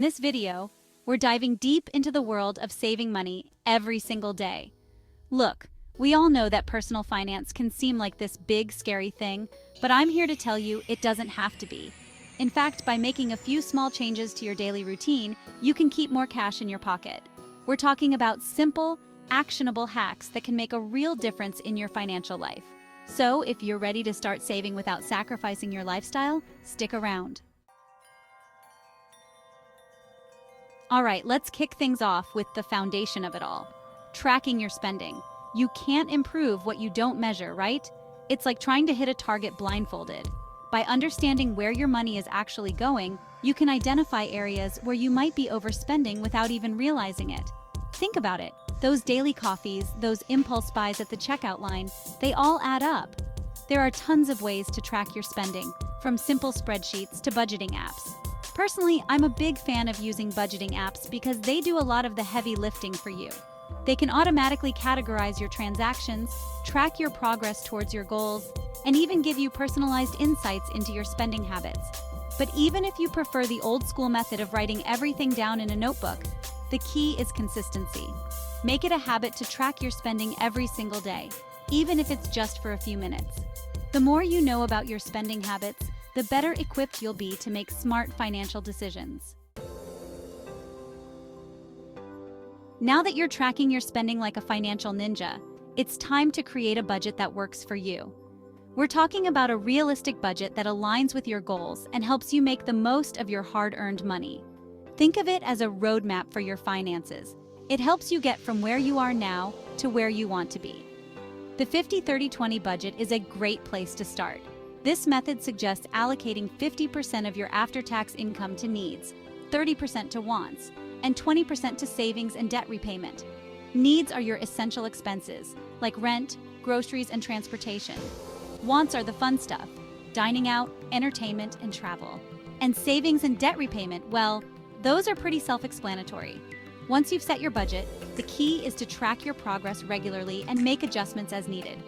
In this video, we're diving deep into the world of saving money every single day. Look, we all know that personal finance can seem like this big, scary thing, but I'm here to tell you it doesn't have to be. In fact, by making a few small changes to your daily routine, you can keep more cash in your pocket. We're talking about simple, actionable hacks that can make a real difference in your financial life. So, if you're ready to start saving without sacrificing your lifestyle, stick around. All right, let's kick things off with the foundation of it all. Tracking your spending. You can't improve what you don't measure, right? It's like trying to hit a target blindfolded. By understanding where your money is actually going, you can identify areas where you might be overspending without even realizing it. Think about it. Those daily coffees, those impulse buys at the checkout line, they all add up. There are tons of ways to track your spending, from simple spreadsheets to budgeting apps. Personally, I'm a big fan of using budgeting apps because they do a lot of the heavy lifting for you. They can automatically categorize your transactions, track your progress towards your goals, and even give you personalized insights into your spending habits. But even if you prefer the old school method of writing everything down in a notebook, the key is consistency. Make it a habit to track your spending every single day, even if it's just for a few minutes. The more you know about your spending habits, the better equipped you'll be to make smart financial decisions. Now that you're tracking your spending like a financial ninja, it's time to create a budget that works for you. We're talking about a realistic budget that aligns with your goals and helps you make the most of your hard-earned money. Think of it as a roadmap for your finances. It helps you get from where you are now to where you want to be. The 50-30-20 budget is a great place to start. This method suggests allocating 50% of your after-tax income to needs, 30% to wants, and 20% to savings and debt repayment. Needs are your essential expenses, like rent, groceries, and transportation. Wants are the fun stuff, dining out, entertainment, and travel. And savings and debt repayment, well, those are pretty self-explanatory. Once you've set your budget, the key is to track your progress regularly and make adjustments as needed.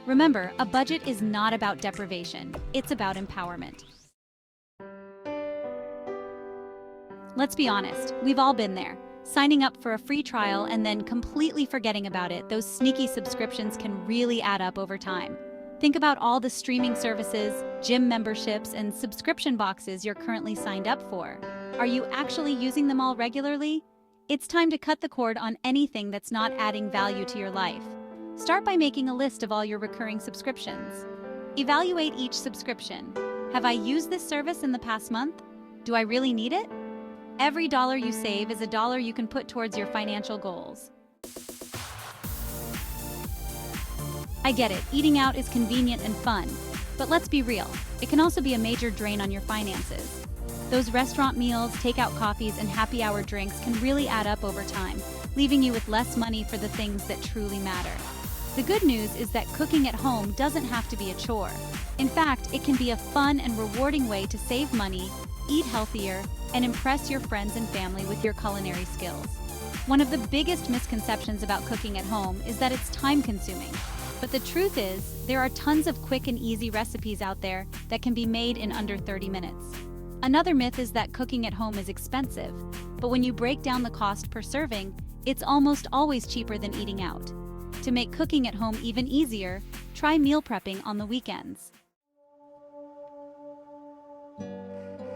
Remember, a budget is not about deprivation, it's about empowerment. Let's be honest, we've all been there. Signing up for a free trial and then completely forgetting about it, those sneaky subscriptions can really add up over time. Think about all the streaming services, gym memberships, and subscription boxes you're currently signed up for. Are you actually using them all regularly? It's time to cut the cord on anything that's not adding value to your life. Start by making a list of all your recurring subscriptions. Evaluate each subscription. Have I used this service in the past month? Do I really need it? Every dollar you save is a dollar you can put towards your financial goals. I get it, eating out is convenient and fun, but let's be real, it can also be a major drain on your finances. Those restaurant meals, takeout coffees, and happy hour drinks can really add up over time, leaving you with less money for the things that truly matter. The good news is that cooking at home doesn't have to be a chore. In fact, it can be a fun and rewarding way to save money, eat healthier, and impress your friends and family with your culinary skills. One of the biggest misconceptions about cooking at home is that it's time-consuming. But the truth is, there are tons of quick and easy recipes out there that can be made in under 30 minutes. Another myth is that cooking at home is expensive, but when you break down the cost per serving, it's almost always cheaper than eating out. To make cooking at home even easier, try meal prepping on the weekends.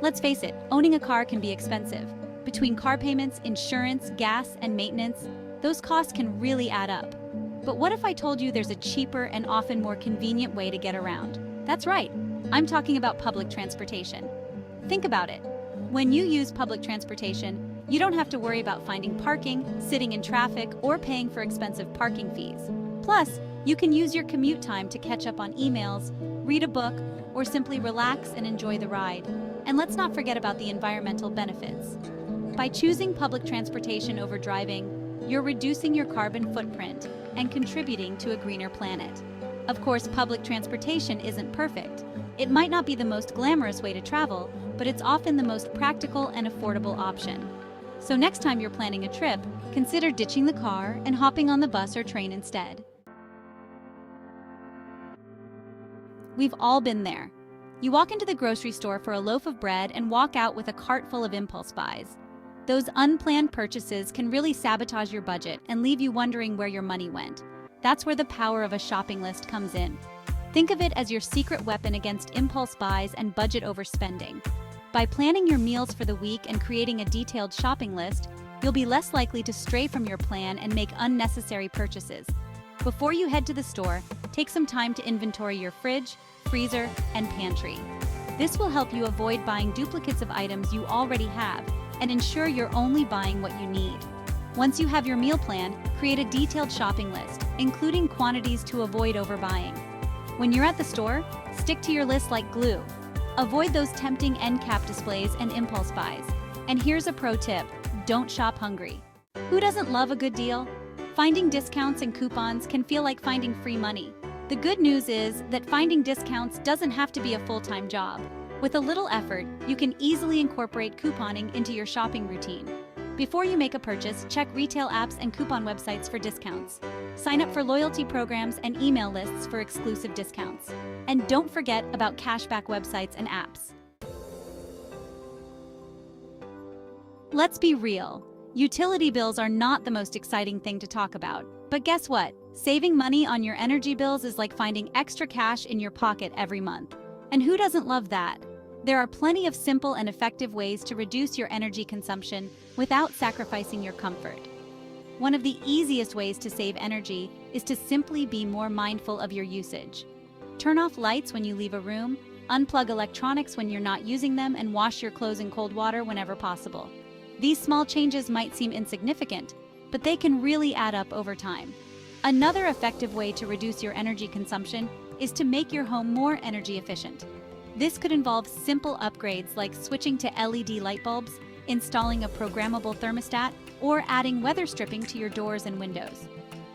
Let's face it, owning a car can be expensive. Between car payments, insurance, gas, and maintenance, those costs can really add up. But what if I told you there's a cheaper and often more convenient way to get around? That's right, I'm talking about public transportation. Think about it. When you use public transportation, you don't have to worry about finding parking, sitting in traffic, or paying for expensive parking fees. Plus, you can use your commute time to catch up on emails, read a book, or simply relax and enjoy the ride. And let's not forget about the environmental benefits. By choosing public transportation over driving, you're reducing your carbon footprint and contributing to a greener planet. Of course, public transportation isn't perfect. It might not be the most glamorous way to travel, but it's often the most practical and affordable option. So next time you're planning a trip, consider ditching the car and hopping on the bus or train instead. We've all been there. You walk into the grocery store for a loaf of bread and walk out with a cart full of impulse buys. Those unplanned purchases can really sabotage your budget and leave you wondering where your money went. That's where the power of a shopping list comes in. Think of it as your secret weapon against impulse buys and budget overspending. By planning your meals for the week and creating a detailed shopping list, you'll be less likely to stray from your plan and make unnecessary purchases. Before you head to the store, take some time to inventory your fridge, freezer, and pantry. This will help you avoid buying duplicates of items you already have and ensure you're only buying what you need. Once you have your meal plan, create a detailed shopping list, including quantities to avoid overbuying. When you're at the store, stick to your list like glue. Avoid those tempting end cap displays and impulse buys. And here's a pro tip: don't shop hungry. Who doesn't love a good deal? Finding discounts and coupons can feel like finding free money. The good news is that finding discounts doesn't have to be a full-time job. With a little effort, you can easily incorporate couponing into your shopping routine. Before you make a purchase, check retail apps and coupon websites for discounts. Sign up for loyalty programs and email lists for exclusive discounts. And don't forget about cashback websites and apps. Let's be real. Utility bills are not the most exciting thing to talk about. But guess what? Saving money on your energy bills is like finding extra cash in your pocket every month. And who doesn't love that? There are plenty of simple and effective ways to reduce your energy consumption without sacrificing your comfort. One of the easiest ways to save energy is to simply be more mindful of your usage. Turn off lights when you leave a room, unplug electronics when you're not using them, and wash your clothes in cold water whenever possible. These small changes might seem insignificant, but they can really add up over time. Another effective way to reduce your energy consumption is to make your home more energy efficient. This could involve simple upgrades like switching to LED light bulbs, installing a programmable thermostat, or adding weather stripping to your doors and windows.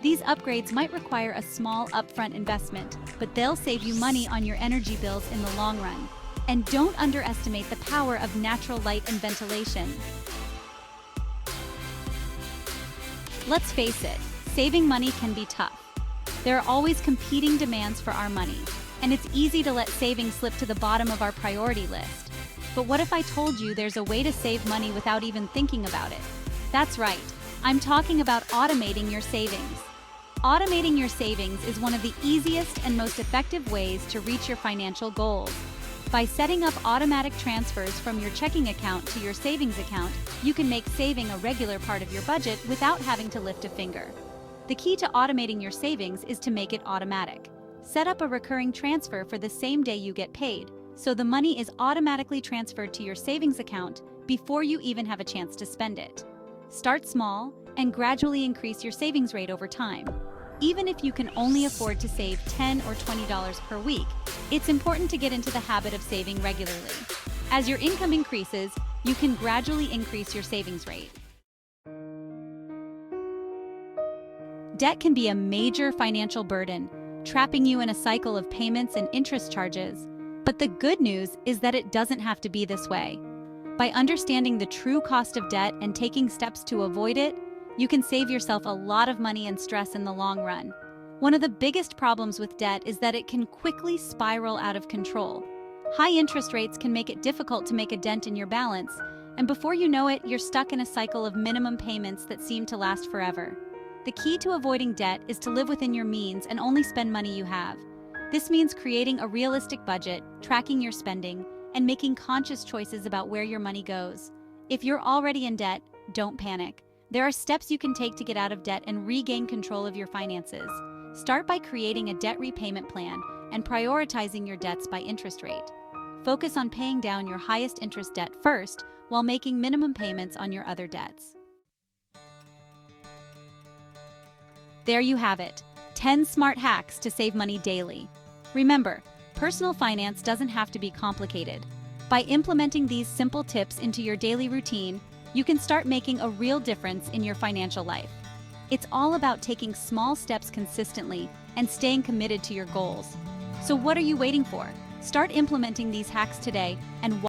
These upgrades might require a small upfront investment, but they'll save you money on your energy bills in the long run. And don't underestimate the power of natural light and ventilation. Let's face it, saving money can be tough. There are always competing demands for our money, and it's easy to let saving slip to the bottom of our priority list. But what if I told you there's a way to save money without even thinking about it? That's right, I'm talking about automating your savings. Automating your savings is one of the easiest and most effective ways to reach your financial goals. By setting up automatic transfers from your checking account to your savings account, you can make saving a regular part of your budget without having to lift a finger. The key to automating your savings is to make it automatic. Set up a recurring transfer for the same day you get paid, so the money is automatically transferred to your savings account before you even have a chance to spend it. Start small and gradually increase your savings rate over time. Even if you can only afford to save $10 or $20 per week, it's important to get into the habit of saving regularly. As your income increases, you can gradually increase your savings rate. Debt can be a major financial burden, trapping you in a cycle of payments and interest charges. But the good news is that it doesn't have to be this way. By understanding the true cost of debt and taking steps to avoid it, you can save yourself a lot of money and stress in the long run. One of the biggest problems with debt is that it can quickly spiral out of control. High interest rates can make it difficult to make a dent in your balance, and before you know it, you're stuck in a cycle of minimum payments that seem to last forever. The key to avoiding debt is to live within your means and only spend money you have. This means creating a realistic budget, tracking your spending, and making conscious choices about where your money goes. If you're already in debt, don't panic. There are steps you can take to get out of debt and regain control of your finances. Start by creating a debt repayment plan and prioritizing your debts by interest rate. Focus on paying down your highest interest debt first while making minimum payments on your other debts. There you have it, 10 smart hacks to save money daily. Remember, personal finance doesn't have to be complicated. By implementing these simple tips into your daily routine, you can start making a real difference in your financial life. It's all about taking small steps consistently and staying committed to your goals. So what are you waiting for? Start implementing these hacks today and